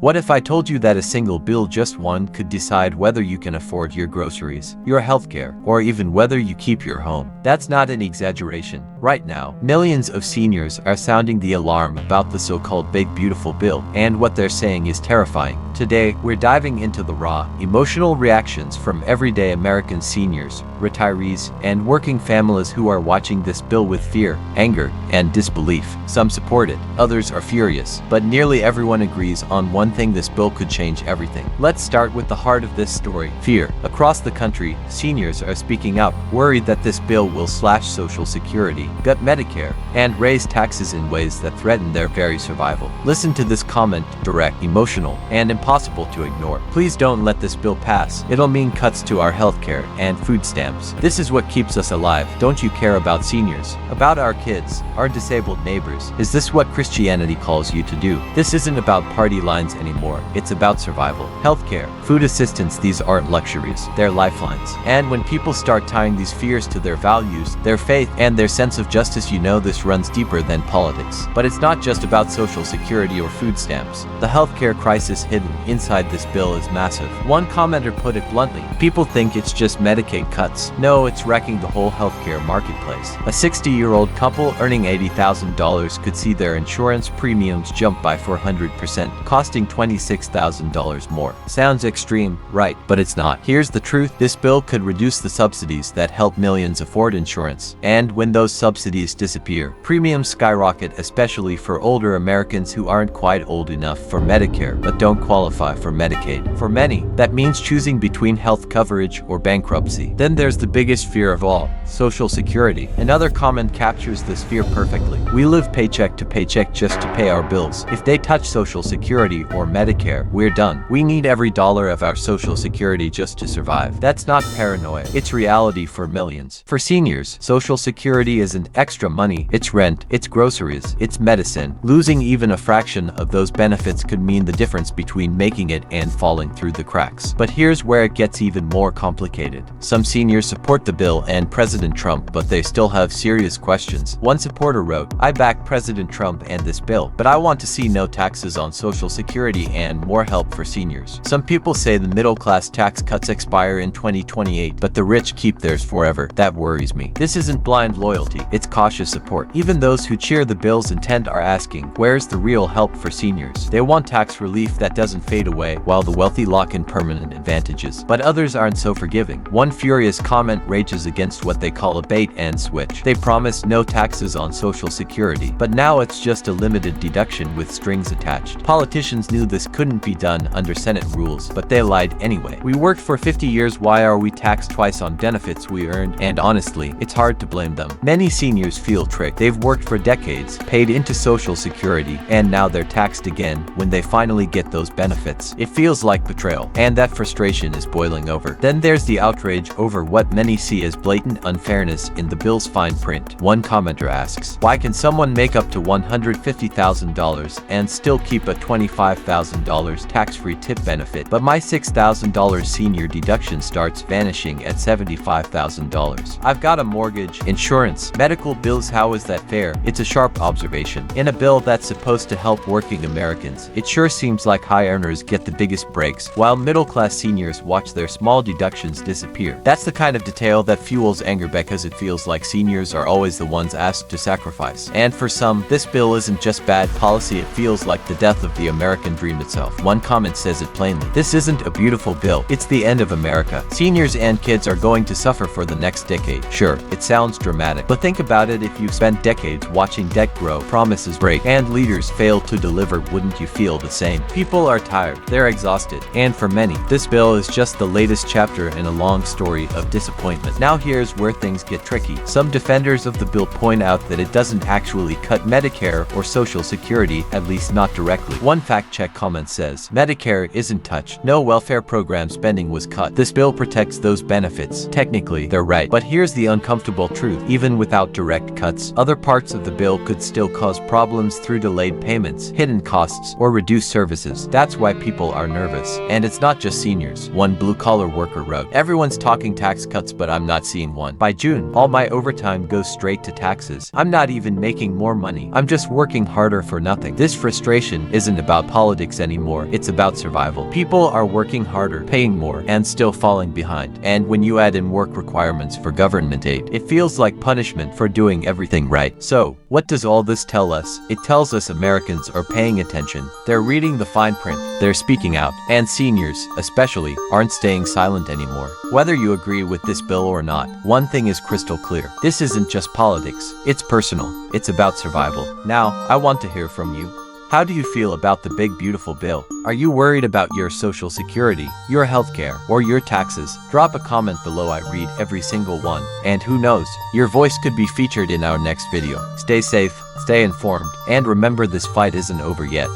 What if I told you that a single bill, just one, could decide whether you can afford your groceries, your healthcare, or even whether you keep your home? That's not an exaggeration. Right now, millions of seniors are sounding the alarm about the so-called Big Beautiful Bill, and what they're saying is terrifying. Today, we're diving into the raw, emotional reactions from everyday American seniors, retirees, and working families who are watching this bill with fear, anger, and disbelief. Some support it, others are furious, but nearly everyone agrees on one thing: this bill could change everything. Let's start with the heart of this story: fear. Across the country, seniors are speaking up, worried that this bill will slash Social Security, gut Medicare, and raise taxes in ways that threaten their very survival. Listen to this comment: direct, emotional, and impossible to ignore. Please don't let this bill pass. It'll mean cuts to our healthcare and food stamps. This is what keeps us alive. Don't you care about seniors? About our kids? Our disabled neighbors? Is this what Christianity calls you to do? This isn't about party lines anymore. It's about survival. Healthcare, food assistance, these aren't luxuries. They're lifelines. And when people start tying these fears to their values, their faith, and their sense of justice, you know this runs deeper than politics. But it's not just about Social Security or food stamps. The healthcare crisis hidden inside this bill is massive. One commenter put it bluntly: people think it's just Medicaid cuts. No, it's wrecking the whole healthcare marketplace. A 60-year-old couple earning $80,000 could see their insurance premiums jump by 400%, costing $26,000 more. Sounds extreme, right? But it's not. Here's the truth: this bill could reduce the subsidies that help millions afford insurance. And when those subsidies disappear, premiums skyrocket, especially for older Americans who aren't quite old enough for Medicare but don't qualify for Medicaid. For many, that means choosing between health coverage or bankruptcy. Then there's the biggest fear of all: Social Security. Another comment captures this fear perfectly. We live paycheck to paycheck just to pay our bills. If they touch Social Security or Medicare, we're done. We need every dollar of our Social Security just to survive. That's not paranoia. It's reality for millions. For seniors, Social Security isn't extra money. It's rent, it's groceries, it's medicine. Losing even a fraction of those benefits could mean the difference between making it and falling through the cracks. But here's where it gets even more complicated. Some seniors support the bill and President Trump, but they still have serious questions. One supporter wrote, "I back President Trump and this bill, but I want to see no taxes on Social Security and more help for seniors." Some people say the middle-class tax cuts expire in 2028, but the rich keep theirs forever. That worries me. This isn't blind loyalty, it's cautious support. Even those who cheer the bill's intent are asking, where's the real help for seniors? They want tax relief that doesn't fade away, while the wealthy lock in permanent advantages. But others aren't so forgiving. One furious comment rages against what they call a bait and switch. They promised no taxes on Social Security, but now it's just a limited deduction with strings attached. Politicians knew this couldn't be done under Senate rules, but they lied anyway. We worked for 50 years, why are we taxed twice on benefits we earned? And honestly, it's hard to blame them. Many seniors feel tricked. They've worked for decades, paid into Social Security, and now they're taxed again when they finally get those benefits. It feels like betrayal, and that frustration is boiling over. Then there's the outrage over what many see as blatant unfairness in the bill's fine print. One commenter asks, why can someone make up to $150,000 and still keep a $25,000 tax-free tip benefit, but my $6,000 senior deduction starts vanishing at $75,000? I've got a mortgage, insurance, medical bills. How is that fair? It's a sharp observation. In a bill that's supposed to help working Americans, it sure seems like high earners get the biggest breaks, while middle-class seniors watch their small deductions disappear. That's the kind of detail that fuels anger, because it feels like seniors are always the ones asked to sacrifice. And for some, this bill isn't just bad policy, it feels like the death of the American dream itself. One comment says it plainly: this isn't a beautiful bill, it's the end of America. Seniors and kids are going to suffer for the next decade. Sure, it sounds dramatic, but think about it: if you've spent decades watching debt grow, promises break, and leaders fail to deliver, wouldn't you feel the same? People are tired, they're exhausted, and for many, this bill is just the latest chapter in a long story of disappointment. Now here's where things get tricky. Some defenders of the bill point out that it doesn't actually cut Medicare or Social Security, at least not directly. One fact-check comment says, Medicare isn't touched. No welfare program spending was cut. This bill protects those benefits. Technically, they're right. But here's the uncomfortable truth: even without direct cuts, other parts of the bill could still cause problems through delayed payments, hidden costs, or reduced services. That's why people are nervous. And it's not just seniors. One blue-collar worker wrote, everyone's talking tax cuts, but I'm not seeing one. By June, all my overtime goes straight to taxes. I'm not even making more money. I'm just working harder for nothing. This frustration isn't about politics. politics anymore, it's about survival. People are working harder, paying more, and still falling behind. And when you add in work requirements for government aid, it feels like punishment for doing everything right. So, what does all this tell us? It tells us Americans are paying attention. They're reading the fine print. They're speaking out. And seniors, especially, aren't staying silent anymore. Whether you agree with this bill or not, one thing is crystal clear. This isn't just politics. It's personal. It's about survival. Now, I want to hear from you. How do you feel about the big beautiful bill? Are you worried about your Social Security, your healthcare, or your taxes? Drop a comment below. I read every single one. And who knows, your voice could be featured in our next video. Stay safe, stay informed, and remember, this fight isn't over yet.